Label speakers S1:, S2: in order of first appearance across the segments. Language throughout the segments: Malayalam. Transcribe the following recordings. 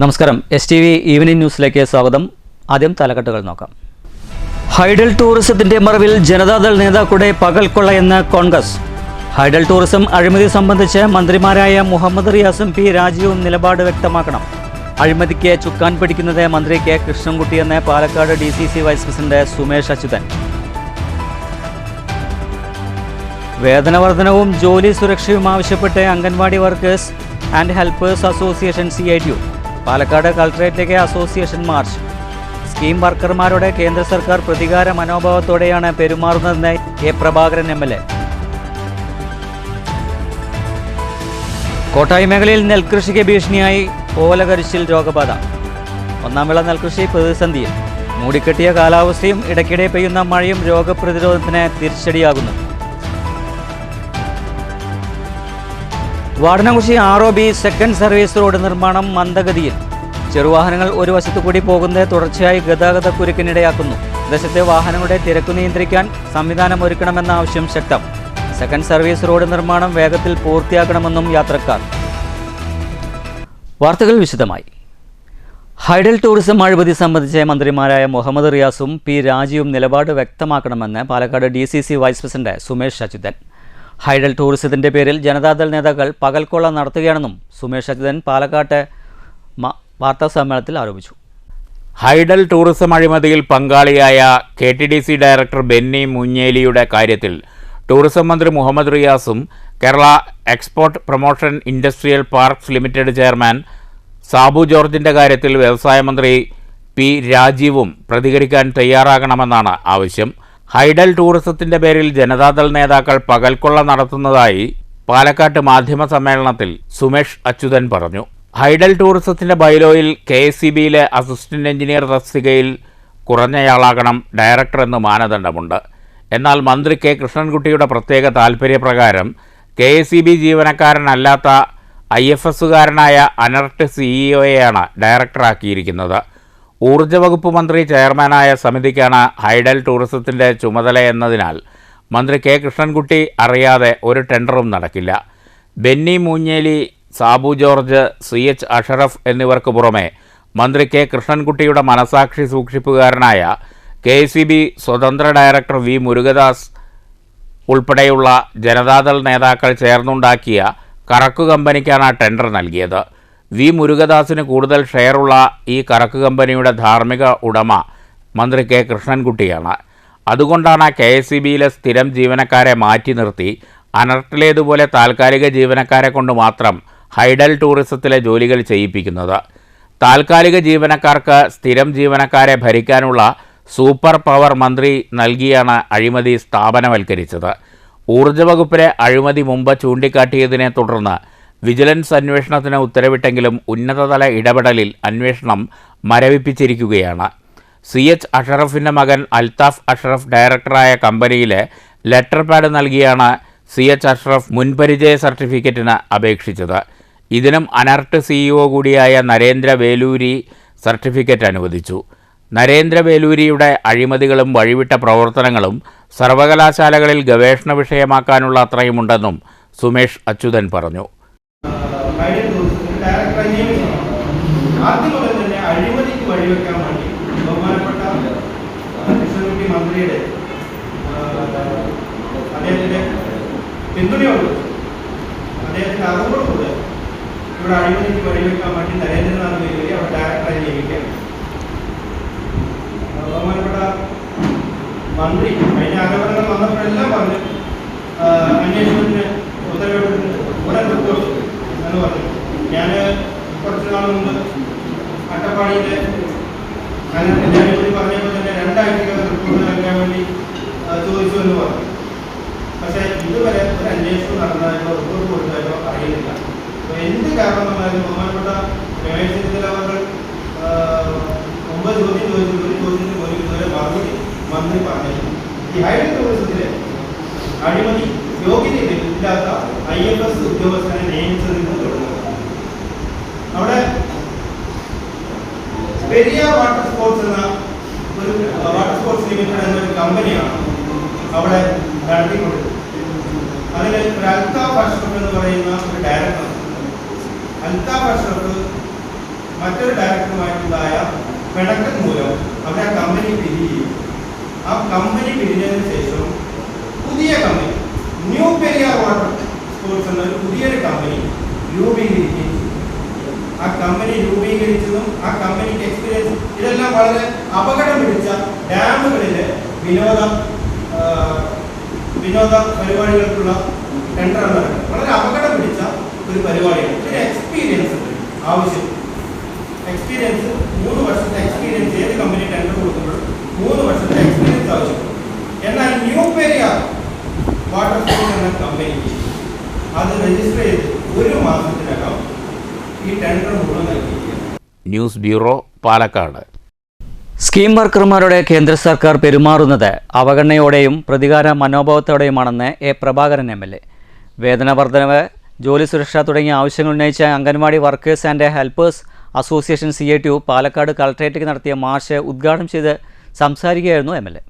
S1: നമസ്കാരം STV ഈവനിംഗ് ന്യൂസിലേക്ക് സ്വാഗതം. ആദ്യം തലക്കെട്ടുകൾ നോക്കാം. ഹൈഡൽ ടൂറിസത്തിന്റെ മറവിൽ ജനതാദൾ നേതാക്കളുടെ പകൽക്കൊള്ളയെന്ന് കോൺഗ്രസ്. ഹൈഡൽ ടൂറിസം അഴിമതി സംബന്ധിച്ച് മന്ത്രിമാരായ മുഹമ്മദ് റിയാസും P രാജീവും നിലപാട് വ്യക്തമാക്കണം. അഴിമതിക്ക് ചുക്കാൻ പിടിക്കുന്നത് മന്ത്രി K കൃഷ്ണൻകുട്ടിയെന്ന് Palakkad DCC vice president Sumesh Achuthan. വേതന വർധനവും ജോലി സുരക്ഷയും ആവശ്യപ്പെട്ട് anganwadi workers and helpers association CITU Palakkad കളക്ടറേറ്റിലേക്ക് അസോസിയേഷൻ മാർച്ച്. സ്കീം വർക്കർമാരോട് കേന്ദ്ര സർക്കാർ പ്രതികാര മനോഭാവത്തോടെയാണ് പെരുമാറുന്നതെന്ന് A പ്രഭാകരൻ MLA. കോട്ടായി മേഖലയിൽ നെൽകൃഷിക്ക് ഭീഷണിയായി ഓലകരിച്ചിൽ രോഗബാധ. ഒന്നാം വിള നെൽകൃഷി പ്രതിസന്ധിയിൽ. മൂടിക്കെട്ടിയ കാലാവസ്ഥയും ഇടയ്ക്കിടെ പെയ്യുന്ന മഴയും രോഗപ്രതിരോധത്തിന് തിരിച്ചടിയാകുന്നു. വാടനകുശി ROB സെക്കൻഡ് സർവീസ് റോഡ് നിർമ്മാണം മന്ദഗതിയിൽ. ചെറുവാഹനങ്ങൾ ഒരു വശത്തു കൂടി പോകുന്നത് തുടർച്ചയായി ഗതാഗത കുരുക്കിനിടയാക്കുന്നു. പ്രദേശത്തെ വാഹനങ്ങളുടെ തിരക്ക് നിയന്ത്രിക്കാൻ സംവിധാനം ഒരുക്കണമെന്ന ആവശ്യം ശക്തം. സെക്കൻഡ് സർവീസ് റോഡ് നിർമ്മാണം വേഗത്തിൽ പൂർത്തിയാക്കണമെന്നും യാത്രക്കാർ. വാർത്തകൾ വിശദമായി. ഹൈഡൽ ടൂറിസം അഴിമതി സംബന്ധിച്ച് മന്ത്രിമാരായ മുഹമ്മദ് റിയാസും P രാജീവും നിലപാട് വ്യക്തമാക്കണമെന്ന് Palakkad DCC vice president Sumesh Achuthan. Hydel ടൂറിസത്തിന്റെ പേരിൽ ജനതാദൾ നേതാക്കൾ പകൽക്കൊള്ള നടത്തുകയാണെന്നും സുമേഷ് അച്യുതൻ പാലക്കാട്ട് വാർത്താസമ്മേളനത്തിൽ ആരോപിച്ചു.
S2: ഹൈഡൽ ടൂറിസം അഴിമതിയിൽ പങ്കാളിയായ KTDC ഡയറക്ടർ ബെന്നി മുഞ്ഞേലിയുടെ കാര്യത്തിൽ ടൂറിസം മന്ത്രി മുഹമ്മദ് റിയാസും Kerala export promotion industrial parks limited chairman Sabu ജോർജിന്റെ കാര്യത്തിൽ വ്യവസായ മന്ത്രി P രാജീവും പ്രതികരിക്കാൻ തയ്യാറാകണമെന്നാണ് ആവശ്യം. ഹൈഡൽ ടൂറിസത്തിന്റെ പേരിൽ ജനതാദൾ നേതാക്കൾ പകൽക്കൊള്ള നടത്തുന്നതായി പാലക്കാട്ട് മാധ്യമ സമ്മേളനത്തിൽ സുമേഷ് അച്യുതൻ പറഞ്ഞു. ഹൈഡൽ ടൂറിസത്തിന്റെ ബൈലോയിൽ KSEBയിലെ അസിസ്റ്റന്റ് എഞ്ചിനീയർ തസ്തികയിൽ കുറഞ്ഞയാളാകണം ഡയറക്ടർ എന്ന് മാനദണ്ഡമുണ്ട്. എന്നാൽ മന്ത്രി K കൃഷ്ണൻകുട്ടിയുടെ പ്രത്യേക താൽപ്പര്യപ്രകാരം KSEB ജീവനക്കാരനല്ലാത്ത IFSകാരനായ അനർട്ട് CEOയെയാണ് ഡയറക്ടറാക്കിയിരിക്കുന്നത്. ഊർജ്ജ വകുപ്പ് മന്ത്രി ചെയർമാനായ സമിതിക്കാണ് ഹൈഡൽ ടൂറിസത്തിന്റെ ചുമതലയെന്നതിനാൽ മന്ത്രി K കൃഷ്ണൻകുട്ടി അറിയാതെ ഒരു ടെൻഡറും നടക്കില്ല. ബെന്നി മൂഞ്ഞേലി, സാബു ജോർജ്, CH അഷറഫ് എന്നിവർക്ക് പുറമെ മന്ത്രി K കൃഷ്ണൻകുട്ടിയുടെ മനസാക്ഷി സൂക്ഷിപ്പുകാരനായ KSEB സ്വതന്ത്ര ഡയറക്ടർ V മുരുകദാസ് ഉൾപ്പെടെയുള്ള ജനതാദൾ നേതാക്കൾ ചേർന്നുണ്ടാക്കിയ കറക്കു കമ്പനിക്കാണ് ടെൻഡർ നൽകിയത്. V മുരുകദാസിന് കൂടുതൽ ഷെയറുള്ള ഈ കറക്ക് കമ്പനിയുടെ ധാർമ്മിക ഉടമ മന്ത്രി K കൃഷ്ണൻകുട്ടിയാണ്. അതുകൊണ്ടാണ് KSEBയിലെ സ്ഥിരം ജീവനക്കാരെ മാറ്റി നിർത്തി അനർട്ടിലേതുപോലെ താൽക്കാലിക ജീവനക്കാരെ കൊണ്ട് മാത്രം ഹൈഡൽ ടൂറിസത്തിലെ ജോലികൾ ചെയ്യിപ്പിക്കുന്നത്. താൽക്കാലിക ജീവനക്കാർക്ക് സ്ഥിരം ജീവനക്കാരെ ഭരിക്കാനുള്ള സൂപ്പർ പവർ മന്ത്രി നൽകിയാണ് അഴിമതി സ്ഥാപനവൽക്കരിച്ചത്. ഊർജ്ജ വകുപ്പിലെ അഴിമതി മുമ്പ് ചൂണ്ടിക്കാട്ടിയതിനെ തുടർന്ന് വിജിലൻസ് അന്വേഷണത്തിന് ഉത്തരവിട്ടെങ്കിലും ഉന്നതതല ഇടപെടലിൽ അന്വേഷണം മരവിപ്പിച്ചിരിക്കുകയാണ്. CH അഷറഫിൻ്റെ മകൻ അൽത്താഫ് അഷറഫ് ഡയറക്ടറായ കമ്പനിയിലെ ലെറ്റർ പാഡ് നൽകിയാണ് CH അഷറഫ് മുൻപരിചയ സർട്ടിഫിക്കറ്റിന് അപേക്ഷിച്ചത്. ഇതിനും അനർട്ട് CEO കൂടിയായ നരേന്ദ്ര വേലൂരി സർട്ടിഫിക്കറ്റ് അനുവദിച്ചു. നരേന്ദ്ര വേലൂരിയുടെ അഴിമതികളും വഴിവിട്ട പ്രവർത്തനങ്ങളും സർവകലാശാലകളിൽ ഗവേഷണ വിഷയമാക്കാനുള്ള അത്രയുമുണ്ടെന്നും സുമേഷ് അച്യുതൻ പറഞ്ഞു.
S3: ആദ്യം മുതൽ തന്നെ അഴിമതിക്ക് വഴിവെക്കാൻ വേണ്ടി ബഹുമാനപ്പെട്ട കൃഷ്ണൻകുട്ടി മന്ത്രിയുടെ അദ്ദേഹത്തിൻ്റെ പിന്തുണയോട് അദ്ദേഹത്തിൻ്റെ അറിവോടുകൂടെ ഇവിടെ അഴിമതിക്ക് വഴിവെക്കാൻ വേണ്ടി നരേന്ദ്രനാഥ് വേലൂരി അവിടെ ഡയറക്ടറായി നിയമിക്കുകയാണ്. ബഹുമാനപ്പെട്ട മന്ത്രി കഴിഞ്ഞ ആരോപണങ്ങൾ വന്നപ്പോഴെല്ലാം പറഞ്ഞു അന്വേഷണത്തിന് ഉത്തരവിട്ടിട്ടുണ്ട്, ഉടൻ റിപ്പോർട്ട് എന്ന് പറഞ്ഞു. ഞാൻ കുറച്ച് നാൾ മുമ്പ് അട്ടപ്പാടിയിലെ ഞാനിവിടെ പറഞ്ഞപ്പോൾ തന്നെ 2 ആഴ്ചക്കകം റിപ്പോർട്ട് നൽകാൻ വേണ്ടി ചോദിച്ചു എന്ന് പറഞ്ഞു. പക്ഷേ ഇതുവരെ ഒരു അന്വേഷണം നടന്നതായിട്ടോ റിപ്പോർട്ട് കൊടുത്തതായിട്ടോ അറിയുന്നില്ല. അപ്പോൾ എന്ത് കാരണം വന്നാലും ബഹുമാനപ്പെട്ട രമേശ് ചെന്നിത്തല അവർ 9 ചോദ്യം ചോദിച്ചു. ഒരു ചോദ്യത്തിന് പോലും ഇതുവരെ മറുപടി മന്ത്രി പറഞ്ഞില്ല. ഈ ഹൈഡൽ ടൂറിസത്തിലെ അഴിമതി യോഗ്യതയില്ലാത്ത IFS ഉദ്യോഗസ്ഥനെ നിയമിച്ചതിൽ നിന്ന് തുടങ്ങുന്നത്. അവിടെ പെരിയ വാട്ടർ സ്പോർട്സ് എന്ന ഒരു വാട്ടർ സ്പോർട്സ് ലിമിറ്റഡ് എന്നൊരു കമ്പനിയാണ് അവിടെ നടത്തിക്കൊണ്ടത്. അതിൽ ഒരു അൽത്താഫ് അഷ്റഫ് എന്ന് പറയുന്ന ഒരു ഡയറക്ടർ. അൽത്താഫ് അഷ്റഫ് മറ്റൊരു ഡയറക്ടറുമായിട്ടുണ്ടായ പിണക്കം മൂലം അവർ ആ കമ്പനി പിരിയുകയും ആ കമ്പനി പിരിഞ്ഞതിന് ശേഷം പുതിയ company new Periyar water sports എന്ന ഒരു പുതിയൊരു കമ്പനി രൂപീകരിക്കുകയും ആ കമ്പനി രൂപീകരിച്ചതും ആ കമ്പനിക്ക് എക്സ്പീരിയൻസ് ഇതെല്ലാം വളരെ അപകടം പിടിച്ച ഡാമുകളിലെ വിനോദ പരിപാടികൾക്കുള്ള ടെൻഡർ എന്ന് പറയുന്നത് വളരെ അപകടം പിടിച്ച ഒരു പരിപാടിയാണ്. ഒരു എക്സ്പീരിയൻസ് ആവശ്യം. എക്സ്പീരിയൻസ് 3 വർഷത്തെ എക്സ്പീരിയൻസ് ഏത് കമ്പനി ടെൻഡർ കൊടുക്കുമ്പോഴും 3 വർഷത്തെ എക്സ്പീരിയൻസ് ആവശ്യപ്പെടും. എന്നാൽ ന്യൂ പെരിയാർ വാട്ടർ സ്പോർട്സ് എന്ന കമ്പനിക്ക് അത് രജിസ്റ്റർ ചെയ്ത് 1 മാസത്തിനകം ഈ ടെൻഡർ മുഴുവൻ നൽകിയിരിക്കുകയാണ്.
S2: News bureau, Palakkad.
S1: സ്കീം വർക്കർമാരോട് കേന്ദ്ര സർക്കാർ പെരുമാറുന്നത് അവഗണനയോടെയും പ്രതികാര മനോഭാവത്തോടെയുമാണെന്ന് എ. പ്രഭാകരൻ MLA. വേതന വർധനവ്, ജോലി സുരക്ഷ തുടങ്ങിയ ആവശ്യങ്ങൾ ഉന്നയിച്ച anganwadi workers and helpers association CATU Palakkad കളക്ട്രേറ്റിൽ നടത്തിയ മാർച്ച് ഉദ്ഘാടനം ചെയ്ത് സംസാരിക്കുകയായിരുന്നു MLA.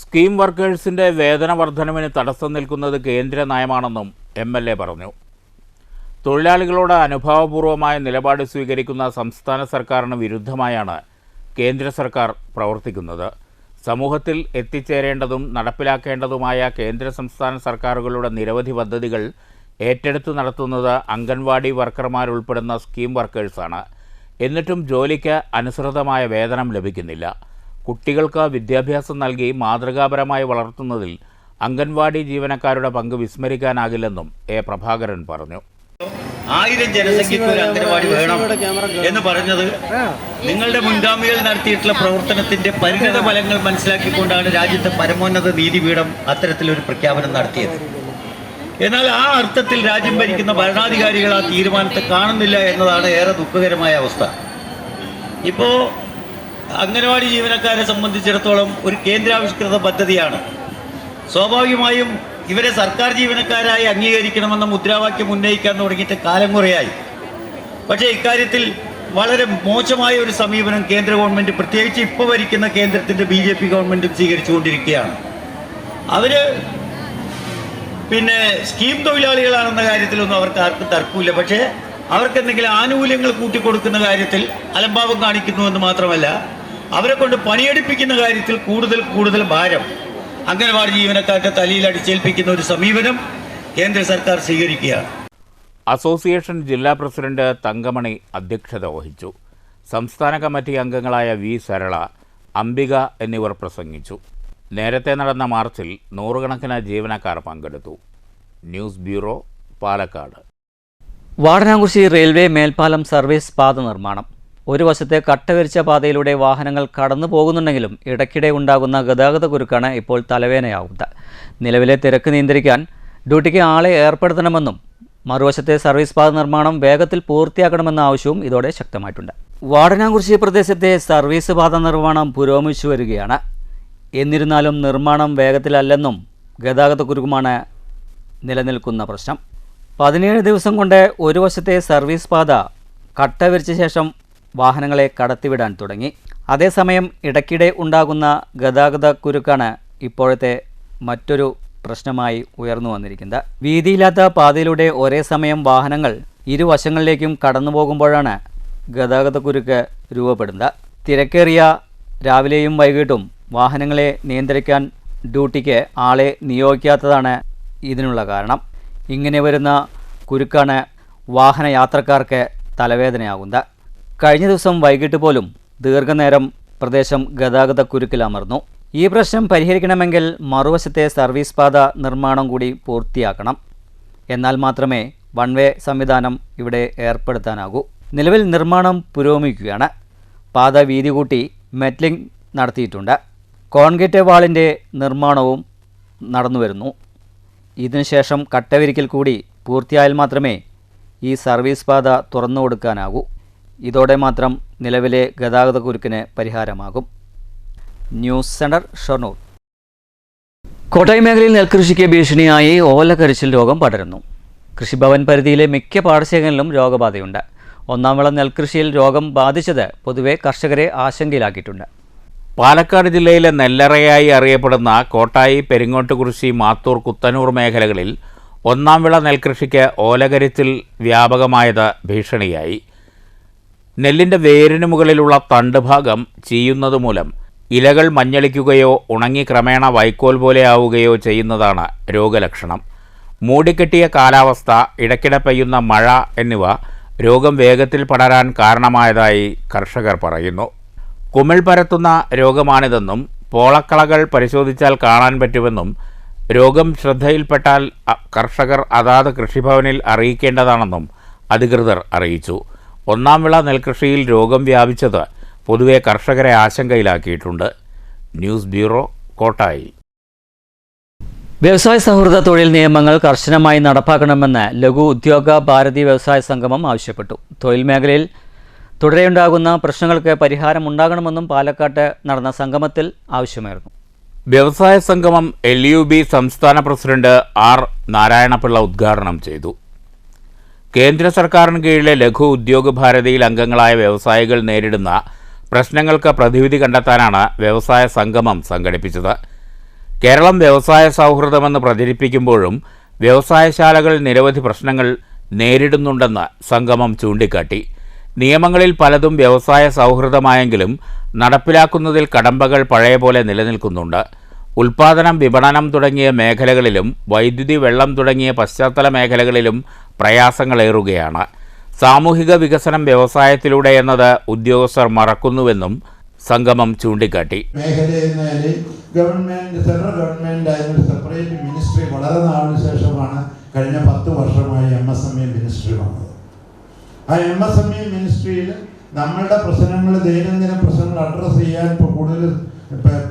S2: സ്കീം വർക്കേഴ്സിൻ്റെ വേതന വർധനവിന് തടസ്സം നിൽക്കുന്നത് കേന്ദ്ര നയമാണെന്നും MLA പറഞ്ഞു. തൊഴിലാളികളോട് അനുഭാവപൂർവമായ നിലപാട് സ്വീകരിക്കുന്ന സംസ്ഥാന സർക്കാരിന് വിരുദ്ധമായാണ് കേന്ദ്ര സർക്കാർ പ്രവർത്തിക്കുന്നത്. സമൂഹത്തിൽ എത്തിച്ചേരേണ്ടതും നടപ്പിലാക്കേണ്ടതുമായ കേന്ദ്ര സംസ്ഥാന സർക്കാരുകളുടെ നിരവധി പദ്ധതികൾ ഏറ്റെടുത്തു നടത്തുന്നത് അംഗൻവാടി വർക്കർമാരുൾപ്പെടുന്ന സ്കീം വർക്കേഴ്സാണ്. എന്നിട്ടും ജോലിക്ക് അനുസൃതമായ വേതനം ലഭിക്കുന്നില്ല. കുട്ടികൾക്ക് വിദ്യാഭ്യാസം നൽകി മാതൃകാപരമായി വളർത്തുന്നതിൽ അംഗൻവാടി ജീവനക്കാരുടെ പങ്ക് വിസ്മരിക്കാനാകില്ലെന്നും എ. പ്രഭാകരൻ പറഞ്ഞു.
S4: 1000 ജനസംഖ്യയ്ക്ക് ഒരു അംഗനവാടി വേണം എന്ന് പറഞ്ഞത് നിങ്ങളുടെ മുൻഗാമികൾ നടത്തിയിട്ടുള്ള പ്രവർത്തനത്തിന്റെ പരിണിത ഫലങ്ങൾ മനസ്സിലാക്കിക്കൊണ്ടാണ് രാജ്യത്തെ പരമോന്നത നീതിപീഠം അത്തരത്തിലൊരു പ്രഖ്യാപനം നടത്തിയത്. എന്നാൽ ആ അർത്ഥത്തിൽ രാജ്യം ഭരിക്കുന്ന ഭരണാധികാരികൾ ആ തീരുമാനത്തെ കാണുന്നില്ല എന്നതാണ് ഏറെ ദുഃഖകരമായ അവസ്ഥ. ഇപ്പോൾ അംഗനവാടി ജീവനക്കാരെ സംബന്ധിച്ചിടത്തോളം ഒരു കേന്ദ്രാവിഷ്കൃത പദ്ധതിയാണ്. സ്വാഭാവികമായും ഇവരെ സർക്കാർ ജീവനക്കാരായി അംഗീകരിക്കണമെന്ന മുദ്രാവാക്യം ഉന്നയിക്കാൻ തുടങ്ങിയിട്ട് കാലം കുറയായി. പക്ഷേ ഇക്കാര്യത്തിൽ വളരെ മോശമായ ഒരു സമീപനം കേന്ദ്ര ഗവൺമെൻറ്, പ്രത്യേകിച്ച് ഇപ്പോൾ ഭരിക്കുന്ന കേന്ദ്രത്തിൻ്റെ BJP ഗവൺമെൻറ് സ്വീകരിച്ചുകൊണ്ടിരിക്കുകയാണ്. അവർ സ്കീം തൊഴിലാളികളാണെന്ന കാര്യത്തിലൊന്നും അവർക്ക് ആർക്കും തർക്കമില്ല. പക്ഷേ അവർക്ക് എന്തെങ്കിലും ആനുകൂല്യങ്ങൾ കൂട്ടിക്കൊടുക്കുന്ന കാര്യത്തിൽ അലംഭാവം കാണിക്കുന്നുവെന്ന് മാത്രമല്ല, അവരെ കൊണ്ട് പണിയെടുപ്പിക്കുന്ന കാര്യത്തിൽ കൂടുതൽ ഭാരം അംഗനവാടി ജീവനക്കാരുടെ തലയിൽ അടിച്ചേൽപ്പിക്കുന്ന ഒരു സമീപനം കേന്ദ്ര സർക്കാർ സ്വീകരിക്കുകയാണ്.
S2: അസോസിയേഷൻ ജില്ലാ പ്രസിഡന്റ് തങ്കമണി അധ്യക്ഷത വഹിച്ചു. സംസ്ഥാന കമ്മിറ്റി അംഗങ്ങളായ V. സരള, അംബിക എന്നിവർ പ്രസംഗിച്ചു. നേരത്തെ നടന്ന മാർച്ചിൽ 100 കണക്കിന് ജീവനക്കാർ പങ്കെടുത്തു. News bureau, Palakkad.
S1: Vadanamkurissi railway മേൽപ്പാലം സർവീസ് പാത നിർമ്മാണം. ഒരു വശത്തെ കട്ടവിരിച്ച പാതയിലൂടെ വാഹനങ്ങൾ കടന്നു പോകുന്നുണ്ടെങ്കിലും ഇടയ്ക്കിടെ ഉണ്ടാകുന്ന ഗതാഗത കുരുക്കാണ് ഇപ്പോൾ തലവേദനയാവുന്നത്. നിലവിലെ തിരക്ക് നിയന്ത്രിക്കാൻ ഡ്യൂട്ടിക്ക് ആളെ ഏർപ്പെടുത്തണമെന്നും മറുവശത്തെ സർവീസ് പാത നിർമ്മാണം വേഗത്തിൽ പൂർത്തിയാക്കണമെന്ന ആവശ്യവും ഇതോടെ ശക്തമായിട്ടുണ്ട്. വാടനാംകുറിശി പ്രദേശത്തെ സർവീസ് പാത നിർമ്മാണം പുരോഗമിച്ചു വരികയാണ്. എന്നിരുന്നാലും നിർമ്മാണം വേഗത്തിലല്ലെന്നും ഗതാഗതക്കുരുക്കുമാണ് നിലനിൽക്കുന്ന പ്രശ്നം. 17 ദിവസം കൊണ്ട് ഒരു വശത്തെ സർവീസ് പാത കട്ട വിരിച്ച ശേഷം വാഹനങ്ങളെ കടത്തിവിടാൻ തുടങ്ങി. അതേസമയം ഇടയ്ക്കിടെ ഉണ്ടാകുന്ന ഗതാഗതക്കുരുക്കാണ് ഇപ്പോഴത്തെ മറ്റൊരു പ്രശ്നമായി ഉയർന്നു വന്നിരിക്കുന്നത്. വീതിയില്ലാത്ത പാതയിലൂടെ ഒരേ സമയം വാഹനങ്ങൾ ഇരുവശങ്ങളിലേക്കും കടന്നു പോകുമ്പോഴാണ് ഗതാഗതക്കുരുക്ക് രൂപപ്പെടുന്നത്. തിരക്കേറിയ രാവിലെയും വൈകിട്ടും വാഹനങ്ങളെ നിയന്ത്രിക്കാൻ ഡ്യൂട്ടിക്ക് ആളെ നിയോഗിക്കാത്തതാണ് ഇതിനുള്ള കാരണം. ഇങ്ങനെ വരുന്ന കുരുക്കാണ് വാഹനയാത്രക്കാർക്ക് തലവേദനയാകുന്നത്. കഴിഞ്ഞ ദിവസം വൈകിട്ട് പോലും ദീർഘനേരം പ്രദേശം ഗതാഗതക്കുരുക്കിലമർന്നു. ഈ പ്രശ്നം പരിഹരിക്കണമെങ്കിൽ മറുവശത്തെ സർവീസ് പാത നിർമ്മാണം കൂടി പൂർത്തിയാക്കണം. എന്നാൽ മാത്രമേ വൺ വേ സംവിധാനം ഇവിടെ ഏർപ്പെടുത്താനാകൂ. നിലവിൽ നിർമ്മാണം പുരോഗമിക്കുകയാണ്. പാത വീതി കൂട്ടി മെറ്റലിംഗ് നടത്തിയിട്ടുണ്ട്. കോൺക്രീറ്റ് വാളിൻ്റെ നിർമ്മാണവും നടന്നുവരുന്നു. ഇതിനുശേഷം കട്ടവിരിക്കൽ കൂടി പൂർത്തിയായാൽ മാത്രമേ ഈ സർവീസ് പാത തുറന്നു കൊടുക്കാനാകൂ. ഇതോടെ മാത്രം നിലവിലെ ഗതാഗതക്കുരുക്കിന് പരിഹാരമാകും. News centre, Shoranur. കോട്ടയം മേഖലയിൽ നെൽകൃഷിക്ക് ഭീഷണിയായി ഓലകരിച്ചിൽ രോഗം പടരുന്നു. കൃഷിഭവൻ പരിധിയിലെ മിക്ക പാടശേഖരങ്ങളിലും രോഗബാധയുണ്ട്. ഒന്നാം വിള നെൽകൃഷിയിൽ രോഗം ബാധിച്ചത് പൊതുവെ കർഷകരെ ആശങ്കയിലാക്കിയിട്ടുണ്ട്.
S2: പാലക്കാട് ജില്ലയിലെ നെല്ലറയായി അറിയപ്പെടുന്ന കോട്ടായി, പെരിങ്ങോട്ടുകുറിശി, മാത്തൂർ, കുത്തനൂർ മേഖലകളിൽ ഒന്നാം വിള നെൽകൃഷിക്ക് ഓലകരിച്ചിൽ വ്യാപകമായത് ഭീഷണിയായി. നെല്ലിൻ്റെ വേരിന് മുകളിലുള്ള തണ്ട് ഭാഗം ചീയുന്നതുമൂലം ഇലകൾ മഞ്ഞളിക്കുകയോ ഉണങ്ങി ക്രമേണ വൈക്കോൽ പോലെ ആവുകയോ ചെയ്യുന്നതാണ് രോഗലക്ഷണം. മൂടിക്കെട്ടിയ കാലാവസ്ഥ, ഇടയ്ക്കിടെ പെയ്യുന്ന മഴ എന്നിവ രോഗം വേഗത്തിൽ പടരാൻ കാരണമായതായി കർഷകർ പറയുന്നു. കുമിൾ പരത്തുന്ന രോഗമാണിതെന്നും പോളക്കളകൾ പരിശോധിച്ചാൽ കാണാൻ പറ്റുമെന്നും രോഗം ശ്രദ്ധയിൽപ്പെട്ടാൽ കർഷകർ അതാത് കൃഷിഭവനിൽ അറിയിക്കേണ്ടതാണെന്നും അധികൃതർ അറിയിച്ചു. ഒന്നാം വിള നെൽകൃഷിയിൽ രോഗം വ്യാപിച്ചത് പൊതുവെ കർഷകരെ ആശങ്കയിലാക്കിയിട്ടുണ്ട്. News bureau, Kottayi.
S1: വ്യവസായ സൗഹൃദ തൊഴിൽ നിയമങ്ങൾ കർശനമായി നടപ്പാക്കണമെന്ന് ലഘു ഉദ്യോഗ ഭാരതി വ്യവസായ സംഗമം ആവശ്യപ്പെട്ടു. തൊഴിൽ മേഖലയിൽ തുടരെയുണ്ടാകുന്ന പ്രശ്നങ്ങൾക്ക് പരിഹാരമുണ്ടാകണമെന്നും പാലക്കാട്ട് നടന്ന സംഗമത്തിൽ ആവശ്യമായിരുന്നു.
S2: വ്യവസായ സംഗമം LUB സംസ്ഥാന പ്രസിഡന്റ് R. നാരായണപിള്ള ഉദ്ഘാടനം ചെയ്തു. കേന്ദ്ര സർക്കാരിന് കീഴിലെ ലഘു ഉദ്യോഗ ഭാരതിയിൽ അംഗങ്ങളായ വ്യവസായികൾ നേരിടുന്ന പ്രശ്നങ്ങൾക്ക് പ്രതിവിധി കണ്ടെത്താനാണ് വ്യവസായ സംഗമം സംഘടിപ്പിച്ചത്. കേരളം വ്യവസായ സൗഹൃദമെന്ന് പ്രചരിപ്പിക്കുമ്പോഴും വ്യവസായശാലകൾ നിരവധി പ്രശ്നങ്ങൾ നേരിടുന്നുണ്ടെന്ന് സംഗമം ചൂണ്ടിക്കാട്ടി. നിയമങ്ങളിൽ പലതും വ്യവസായ സൗഹൃദമായെങ്കിലും നടപ്പിലാക്കുന്നതിൽ കടമ്പകൾ പഴയപോലെ നിലനിൽക്കുന്നുണ്ട്. ഉൽപ്പാദനം, വിപണനം തുടങ്ങിയ മേഖലകളിലും വൈദ്യുതി, വെള്ളം തുടങ്ങിയ പശ്ചാത്തല മേഖലകളിലും പ്രയാസങ്ങളേറുകയാണ്. സാമൂഹിക വികസനം വ്യവസായത്തിലൂടെ എന്നത് ഉദ്യോഗസ്ഥർ മറക്കുന്നുവെന്നും സംഗമം ചൂണ്ടിക്കാട്ടി.
S5: സെൻട്രൽ ഗവൺമെന്റ് അതിനൊരു സെപ്പറേറ്റ് മിനിസ്ട്രി വളരെ നാളിന് ശേഷമാണ് കഴിഞ്ഞ 10 വർഷമായി MSME മിനിസ്ട്രി വന്നത്. ആ MSME മിനിസ്ട്രിയിൽ നമ്മളുടെ പ്രശ്നങ്ങൾ, ദൈനംദിന പ്രശ്നങ്ങൾ അഡ്രസ്സ് ചെയ്യാൻ ഇപ്പോൾ കൂടുതൽ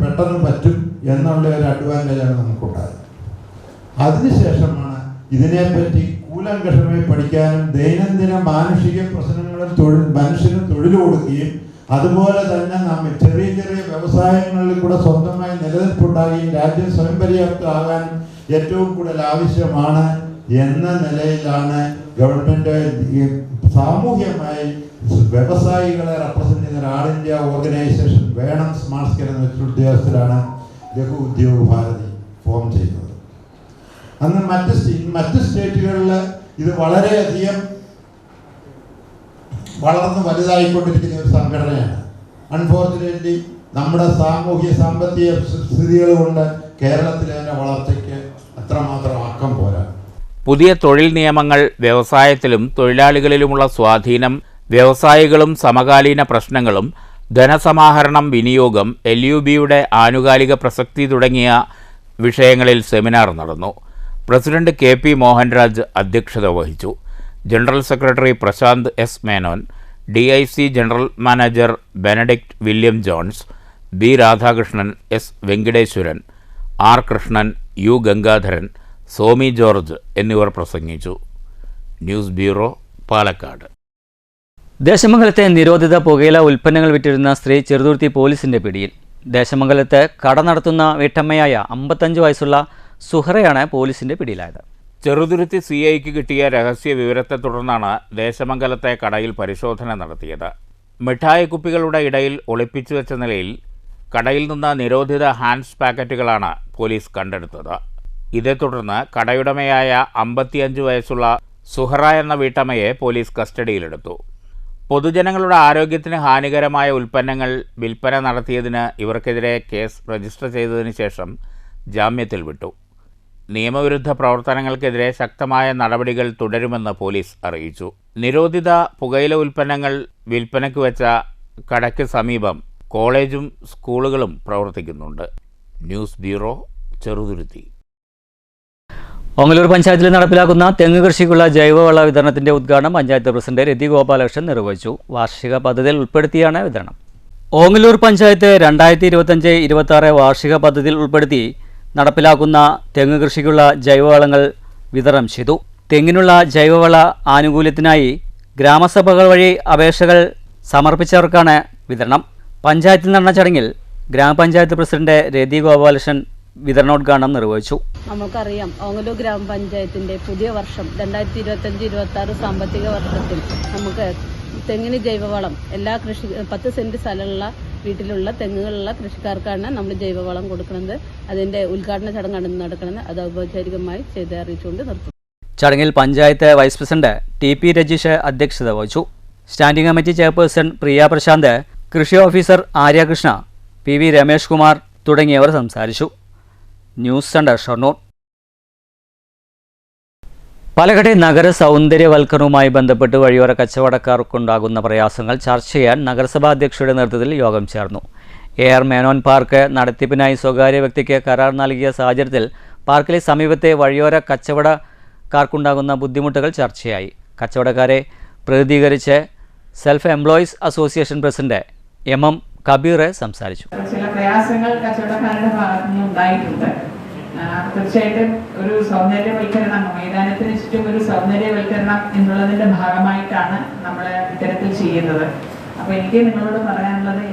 S5: പെട്ടെന്ന് പറ്റും എന്നുള്ള ഒരു അഡ്വാൻറ്റേജാണ് നമുക്കുണ്ടായത്. അതിനുശേഷമാണ് ഇതിനെപ്പറ്റി കൂലങ്കഷമായി പഠിക്കാനും ദൈനംദിന മാനുഷിക പ്രശ്നങ്ങളും മനുഷ്യന് തൊഴിൽ കൊടുക്കുകയും അതുപോലെ തന്നെ നാം ചെറിയ ചെറിയ വ്യവസായങ്ങളിൽ കൂടെ സ്വന്തമായി നിലനിൽപ്പുണ്ടാകുകയും രാജ്യം സ്വയം പര്യാപ്തമാകാൻ ഏറ്റവും കൂടുതൽ ആവശ്യമാണ് എന്ന നിലയിലാണ് ഗവൺമെൻറ് സാമൂഹ്യമായി വ്യവസായികളെ റെപ്രസെൻ്റ് ചെയ്യുന്ന ഒരു ആൾ ഇന്ത്യ ഓർഗനൈസേഷൻ വേണം സ്മാർട്ട് സ്കെയിൽ എന്ന ഉദ്യോഗസ്ഥരാണ് ലഘു ഉദ്യോഗ ഭാരതി ഫോം ചെയ്തത്. അന്ന് മറ്റ് സ്റ്റേറ്റുകളിൽ ഇത് വളരെയധികം വളർന്ന് വലുതായിക്കൊണ്ടിരിക്കുന്ന ഒരു സംഘടനയാണ്. അൺഫോർച്ചുനേറ്റ്ലി നമ്മുടെ സാമ്പത്തിക സ്ഥിതികൾ കൊണ്ട് കേരളത്തിലെ അതിൻ്റെ വളർച്ചയ്ക്ക് അത്രമാത്രം ആക്കം പോരാ.
S2: പുതിയ തൊഴിൽ നിയമങ്ങൾ, വ്യവസായത്തിലും തൊഴിലാളികളിലുമുള്ള സ്വാധീനം, വ്യവസായികളും സമകാലീന പ്രശ്നങ്ങളും, ധനസമാഹരണം, വിനിയോഗം, LUBയുടെ ആനുകാലിക പ്രസക്തി തുടങ്ങിയ വിഷയങ്ങളിൽ സെമിനാർ നടന്നു. പ്രസിഡന്റ് KP മോഹൻരാജ് അധ്യക്ഷത വഹിച്ചു. General secretary Prashanth S. Menon, DIC general manager Benedict William Jones, B. Radhakrishnan, S. Venkiteswaran, R. Krishnan, U. Gangadharan, Somy George എന്നിവർ പ്രസംഗിച്ചു. News bureau, Palakkad.
S1: ദേശമംഗലത്തെ നിരോധിത പുകയില ഉൽപ്പന്നങ്ങൾ വിറ്റിരുന്ന സ്ത്രീ ചെറുതുരുത്തി പോലീസിന്റെ പിടിയിൽ. ദേശമംഗലത്ത് കട നടത്തുന്ന വീട്ടമ്മയായ 55 വയസ്സുള്ള സുഹറയാണ് പോലീസിന്റെ പിടിയിലായത്.
S2: ചെറുതുരുത്തി CIക്ക് കിട്ടിയ രഹസ്യ വിവരത്തെ തുടർന്നാണ് ദേശമംഗലത്തെ കടയിൽ പരിശോധന നടത്തിയത്. മിഠായി കുപ്പികളുടെ ഇടയിൽ ഒളിപ്പിച്ചു വെച്ച നിലയിൽ കടയിൽ നിന്ന് നിരോധിത ഹാൻഡ്സ് പാക്കറ്റുകളാണ് പോലീസ് കണ്ടെടുത്തത്. ഇതേ തുടർന്ന് കടയുടമയായ 55 വയസ്സുള്ള സുഹറ എന്ന വീട്ടമ്മയെ പോലീസ് കസ്റ്റഡിയിലെടുത്തു. പൊതുജനങ്ങളുടെ ആരോഗ്യത്തിന് ഹാനികരമായ ഉൽപ്പന്നങ്ങൾ വിൽപ്പന നടത്തിയതിന് ഇവർക്കെതിരെ കേസ് രജിസ്റ്റർ ചെയ്തതിനു ശേഷം ജാമ്യത്തിൽ വിട്ടു. നിയമവിരുദ്ധ പ്രവർത്തനങ്ങൾക്കെതിരെ ശക്തമായ നടപടികൾ തുടരുമെന്ന് പോലീസ് അറിയിച്ചു. നിരോധിത പുകയില ഉൽപ്പന്നങ്ങൾ വിൽപ്പനയ്ക്ക് വെച്ച കടയ്ക്ക് സമീപം കോളേജും സ്കൂളുകളും പ്രവർത്തിക്കുന്നുണ്ട്. News bureau, Cheruthuruthy.
S1: ഓങ്ങല്ലൂർ പഞ്ചായത്തിൽ നടപ്പിലാക്കുന്ന തെങ്ങ് കൃഷിക്കുള്ള ജൈവവള വിതരണത്തിന്റെ ഉദ്ഘാടനം പഞ്ചായത്ത് പ്രസിഡന്റ് രതി ഗോപാലകൃഷ്ണൻ നിർവഹിച്ചു. വാർഷിക പദ്ധതിയിൽ ഉൾപ്പെടുത്തിയാണ് വിതരണം. ഓങ്ങല്ലൂർ പഞ്ചായത്ത് 2025-26 വാർഷിക പദ്ധതിയിൽ ഉൾപ്പെടുത്തി നടപ്പിലാക്കുന്ന തെങ്ങ് കൃഷിക്കുള്ള ജൈവവളങ്ങൾ വിതരണം ചെയ്തു. തെങ്ങിനുള്ള ജൈവവള ആനുകൂല്യത്തിനായി ഗ്രാമസഭകൾ വഴി അപേക്ഷകൾ സമർപ്പിച്ചവർക്കാണ് വിതരണം. പഞ്ചായത്തിൽ നടന്ന ചടങ്ങിൽ ഗ്രാമപഞ്ചായത്ത് പ്രസിഡന്റ് രതി ഗോപാലകൃഷ്ണൻ വിതരണോദ്ഘാടനം നിർവഹിച്ചു.
S6: നമുക്കറിയാം, ഓങ്ങല്ലൂർ ഗ്രാമപഞ്ചായത്തിന്റെ പുതിയ വർഷം 2025-26 സാമ്പത്തിക വർഷത്തിൽ നമുക്ക് തെങ്ങിന് ജൈവവളം എല്ലാ 10 സെന്റ് സ്ഥലമുള്ള വീട്ടിലുള്ള തെങ്ങുകളുള്ള കൃഷിക്കാർക്കാണ് നമ്മൾ ജൈവവളം കൊടുക്കുന്നത്. അതിന്റെ ഉദ്ഘാടന ചടങ്ങാണ് നടക്കുന്നത്. അത് ഔപചാരികമായി ചെയ്ത് അറിയിച്ചുകൊണ്ട് നിർത്തും.
S1: ചടങ്ങിൽ panchayat vice president TP Rajeesh അധ്യക്ഷത വഹിച്ചു. Standing committee chairperson Priya Prashanth, കൃഷി ഓഫീസർ ആര്യകൃഷ്ണ, PV രമേഷ് കുമാർ തുടങ്ങിയവർ സംസാരിച്ചു. News centre Shoranur. പാലക്കാട്ടെ നഗര സൗന്ദര്യവൽക്കരണവുമായി ബന്ധപ്പെട്ട് വഴിയോര കച്ചവടക്കാർക്കുണ്ടാകുന്ന പ്രയാസങ്ങൾ ചർച്ച ചെയ്യാൻ നഗരസഭാ അധ്യക്ഷയുടെ നേതൃത്വത്തിൽ യോഗം ചേർന്നു. AR മേനോൻ പാർക്ക് നടത്തിപ്പിനായി സ്വകാര്യ വ്യക്തിക്ക് കരാർ നൽകിയ സാഹചര്യത്തിൽ പാർക്കിലെ സമീപത്തെ വഴിയോര കച്ചവടക്കാർക്കുണ്ടാകുന്ന ബുദ്ധിമുട്ടുകൾ ചർച്ചയായി. കച്ചവടക്കാരെ പ്രതിനിധീകരിച്ച് self employees association president MM Kabeer സംസാരിച്ചു.
S7: ചില പ്രയാസങ്ങൾ കച്ചവടക്കാരുടെ ഭാഗത്തു നിന്ന് ഉണ്ടായിട്ടുണ്ട്. തീർച്ചയായിട്ടും ഒരു സൗന്ദര്യവൽക്കരണം, മൈതാനത്തിന് ചുറ്റും ഒരു സൗന്ദര്യവൽക്കരണം എന്നുള്ളതിന്റെ ഭാഗമായിട്ടാണ് നമ്മൾ ഇത്തരത്തിൽ ചെയ്യുന്നത്. അപ്പൊ എനിക്ക് നിങ്ങളോട് പറയാനുള്ളത്,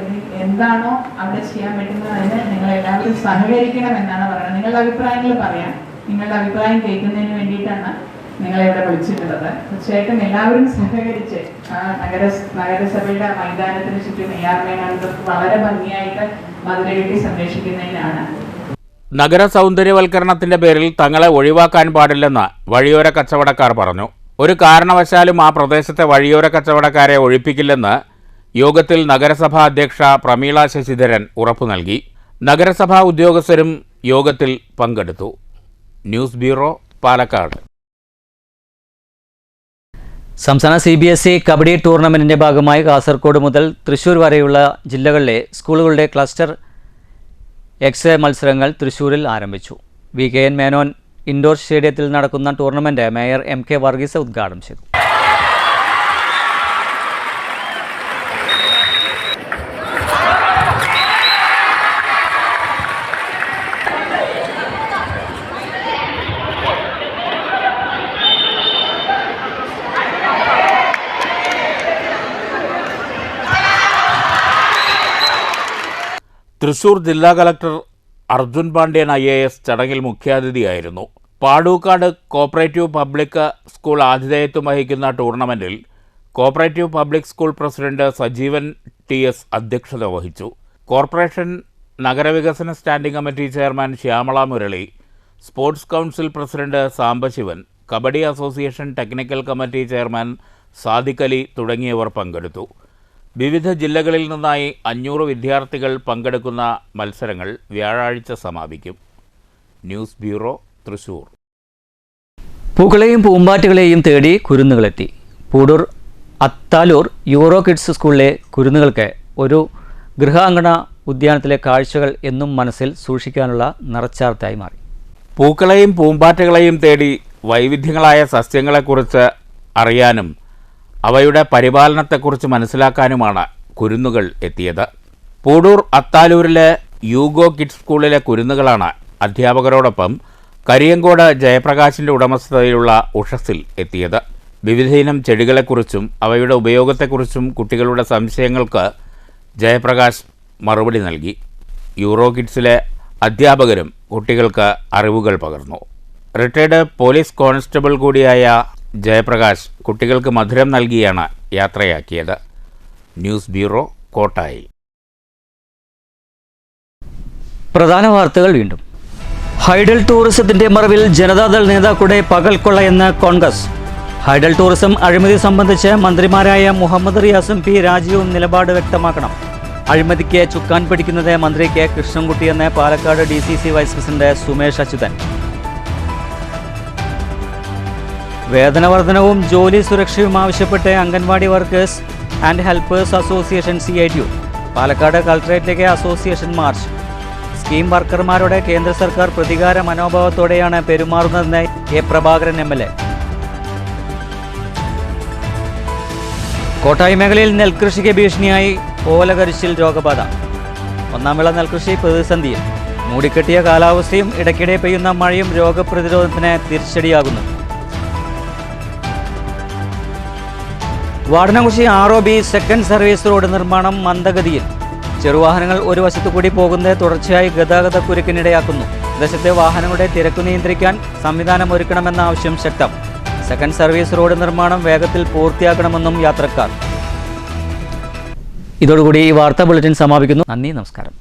S7: എന്താണോ അവിടെ ചെയ്യാൻ പറ്റുന്നത് അതിന് നിങ്ങൾ എല്ലാവരും സഹകരിക്കണം എന്നാണ് പറയുന്നത്. നിങ്ങളുടെ അഭിപ്രായങ്ങൾ പറയാം. നിങ്ങളുടെ അഭിപ്രായം കേൾക്കുന്നതിന് വേണ്ടിയിട്ടാണ് നിങ്ങളെ ഇവിടെ വിളിച്ചിട്ടുള്ളത്. തീർച്ചയായിട്ടും എല്ലാവരും സഹകരിച്ച് നഗരസഭയുടെ മൈതാനത്തിന് ചുറ്റും AR മേനോൻ വളരെ ഭംഗിയായിട്ട് മതിലുകെട്ടി സംരക്ഷിക്കുന്നതിനാണ്.
S2: നഗര സൗന്ദര്യവൽക്കരണത്തിന്റെ പേരിൽ തങ്ങളെ ഒഴിവാക്കാൻ പാടില്ലെന്ന് വഴിയോര കച്ചവടക്കാർ പറഞ്ഞു. ഒരു കാരണവശാലും ആ പ്രദേശത്തെ വഴിയോര കച്ചവടക്കാരെ ഒഴിപ്പിക്കില്ലെന്ന് യോഗത്തിൽ നഗരസഭാ അധ്യക്ഷ പ്രമീള ശശിധരൻ ഉറപ്പു നൽകി. നഗരസഭാ ഉദ്യോഗസ്ഥരും യോഗത്തിൽ പങ്കെടുത്തു. News bureau, Palakkad.
S1: സംസ്ഥാന CBSE കബഡി ടൂർണമെന്റിന്റെ ഭാഗമായി കാസർഗോഡ് മുതൽ തൃശൂർ വരെയുള്ള ജില്ലകളിലെ സ്കൂളുകളുടെ ക്ലസ്റ്റർ X മത്സരങ്ങൾ തൃശൂരിൽ ആരംഭിച്ചു. VKN മേനോൻ ഇൻഡോർ സ്റ്റേഡിയത്തിൽ നടക്കുന്ന ടൂർണമെന്റ് മേയർ MK വർഗീസ് ഉദ്ഘാടനം ചെയ്തു.
S2: തൃശൂർ ജില്ലാ കളക്ടർ അർജുൻ പാണ്ഡ്യൻ IAS ചടങ്ങിൽ മുഖ്യാതിഥിയായിരുന്നു. പാടൂക്കാട് കോപ്പറേറ്റീവ് പബ്ലിക് സ്കൂൾ ആതിഥേയത്വം വഹിക്കുന്ന ടൂർണമെന്റിൽ cooperative public school president Sajeevan TS അധ്യക്ഷത വഹിച്ചു. കോർപ്പറേഷൻ നഗരവികസന standing committee chairman Shyamala Murali, sports council president Sambasivan, kabaddi association technical committee chairman Sadiq Ali തുടങ്ങിയവർ പങ്കെടുത്തു. വിവിധ ജില്ലകളിൽ നിന്നായി 500 വിദ്യാർത്ഥികൾ പങ്കെടുക്കുന്ന മത്സരങ്ങൾ വ്യാഴാഴ്ച സമാപിക്കും. News bureau, Thrissur.
S1: പൂക്കളെയും പൂമ്പാറ്റുകളെയും തേടി കുരുന്നുകളെത്തി. പൂടൂർ അത്താലൂർ യൂറോ കിഡ്സ് സ്കൂളിലെ കുരുന്നുകൾക്ക് ഒരു ഗൃഹാങ്കണ ഉദ്യാനത്തിലെ കാഴ്ചകൾ എന്നും മനസ്സിൽ സൂക്ഷിക്കാനുള്ള നിറച്ചാർത്തായി മാറി.
S2: പൂക്കളെയും പൂമ്പാറ്റകളെയും തേടി വൈവിധ്യങ്ങളായ സസ്യങ്ങളെക്കുറിച്ച് അറിയാനും അവയുടെ പരിപാലനത്തെക്കുറിച്ച് മനസ്സിലാക്കാനുമാണ് കുരുന്നുകൾ എത്തിയത്. പൂടൂർ അത്താലൂരിലെ യൂഗോ കിഡ്സ് സ്കൂളിലെ കുരുന്നുകളാണ് അധ്യാപകരോടൊപ്പം കരിയങ്കോട് ജയപ്രകാശിൻ്റെ ഉടമസ്ഥതയിലുള്ള ഉഷസ്സിൽ എത്തിയത്. വിവിധയിനം ചെടികളെക്കുറിച്ചും അവയുടെ ഉപയോഗത്തെക്കുറിച്ചും കുട്ടികളുടെ സംശയങ്ങൾക്ക് ജയപ്രകാശ് മറുപടി നൽകി. യൂറോ കിഡ്സിലെ അധ്യാപകരും കുട്ടികൾക്ക് അറിവുകൾ പകർന്നു. റിട്ടയർഡ് പോലീസ് കോൺസ്റ്റബിൾ കൂടിയായ ജയപ്രകാശ് കുട്ടികൾക്ക് മധുരം നൽകിയാണ് യാത്രയാക്കിയത്. News bureau, Kottayi.
S1: പ്രധാന വാർത്തകൾ വീണ്ടും. ഹൈഡൽ ടൂറിസത്തിന്റെ മറവിൽ ജനതാദൾ നേതാക്കളുടെ പകൽക്കൊള്ളയെന്ന് കോൺഗ്രസ്. ഹൈഡൽ ടൂറിസം അഴിമതി സംബന്ധിച്ച് മന്ത്രിമാരായ മുഹമ്മദ് റിയാസും P രാജീവും നിലപാട് വ്യക്തമാക്കണം. അഴിമതിക്ക് ചുക്കാൻ പിടിക്കുന്നത് മന്ത്രി K കൃഷ്ണൻകുട്ടിയെന്ന് Palakkad DCC vice president Sumesh Achuthan. വേതന വർധനവും ജോലി സുരക്ഷയും ആവശ്യപ്പെട്ട് anganwadi workers and helpers association CITU Palakkad കളക്ടറേറ്റിലേക്ക് അസോസിയേഷൻ മാർച്ച്. സ്കീം വർക്കർമാരോട് കേന്ദ്ര സർക്കാർ പ്രതികാര മനോഭാവത്തോടെയാണ് പെരുമാറുന്നതെന്ന് A പ്രഭാകരൻ MLA. കോട്ടായി മേഖലയിൽ നെൽകൃഷിക്ക് ഭീഷണിയായി ഓലകരിച്ചിൽ രോഗബാധ. ഒന്നാം വിള നെൽകൃഷി പ്രതിസന്ധിയിൽ. മൂടിക്കെട്ടിയ കാലാവസ്ഥയും ഇടയ്ക്കിടെ പെയ്യുന്ന മഴയും രോഗപ്രതിരോധത്തിന് തിരിച്ചടിയാകുന്നു. വാടനകുശി ROB സെക്കൻഡ് സർവീസ് റോഡ് നിർമ്മാണം മന്ദഗതിയിൽ. ചെറുവാഹനങ്ങൾ ഒരു വശത്തു കൂടി പോകുന്നത് തുടർച്ചയായി ഗതാഗത കുരുക്കിനിടയാക്കുന്നു. പ്രദേശത്തെ വാഹനങ്ങളുടെ തിരക്ക് നിയന്ത്രിക്കാൻ സംവിധാനം ഒരുക്കണമെന്ന ആവശ്യം ശക്തം. സെക്കൻഡ് സർവീസ് റോഡ് നിർമ്മാണം വേഗത്തിൽ പൂർത്തിയാക്കണമെന്നും യാത്രക്കാർ. ഇതോടുകൂടി ഈ വാർത്താ ബുള്ളറ്റിൻ സമാപിക്കുന്നു. നന്ദി, നമസ്കാരം.